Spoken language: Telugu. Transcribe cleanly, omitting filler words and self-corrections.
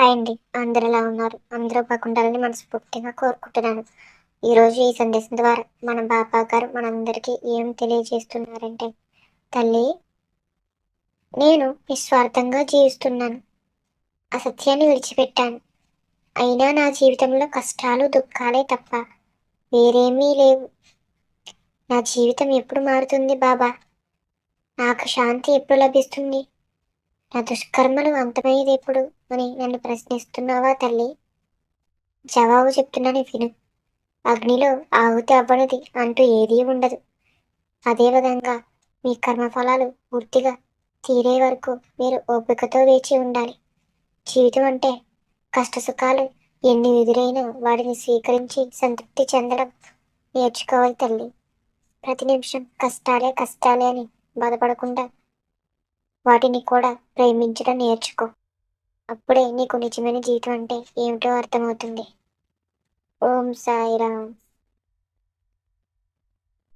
హాయ్ అండి. అందరూ ఎలా ఉన్నారు? అందరూ బాగుండాలని మనస్ఫూర్తిగా కోరుకుంటున్నాను. ఈరోజు ఈ సందేశం ద్వారా మన బాబా గారు మనందరికీ ఏం తెలియజేస్తున్నారంటే, తల్లి, నేను నిస్వార్థంగా జీవిస్తున్నాను. అసత్యాన్ని విడిచిపెట్టాను. అయినా నా జీవితంలో కష్టాలు, దుఃఖాలే తప్ప వేరేమీ లేవు. నా జీవితం ఎప్పుడు మారుతుంది బాబా? నాకు శాంతి ఎప్పుడు లభిస్తుంది? నా దుష్కర్మలు అంతమయ్యేదెప్పుడు అని నన్ను ప్రశ్నిస్తున్నావా తల్లి? జవాబు చెప్తున్నాను విను. అగ్నిలో ఆహుతి అవ్వనిది అంటూ ఏదీ ఉండదు. అదేవిధంగా మీ కర్మఫలాలు పూర్తిగా తీరే వరకు మీరు ఓపికతో వేచి ఉండాలి. జీవితం అంటే కష్టసుఖాలు ఎన్ని ఎదురైనా వాటిని స్వీకరించి సంతృప్తి చెందడం నేర్చుకోవాలి తల్లి. ప్రతి నిమిషం కష్టాలే కష్టాలే అని బాధపడకుండా వాటిని కూడా ప్రేమించడం నేర్చుకో. అప్పుడే నీకు నిజమైన జీవితం అంటే ఏమిటో అర్థమవుతుంది. ఓం సాయిరామ్.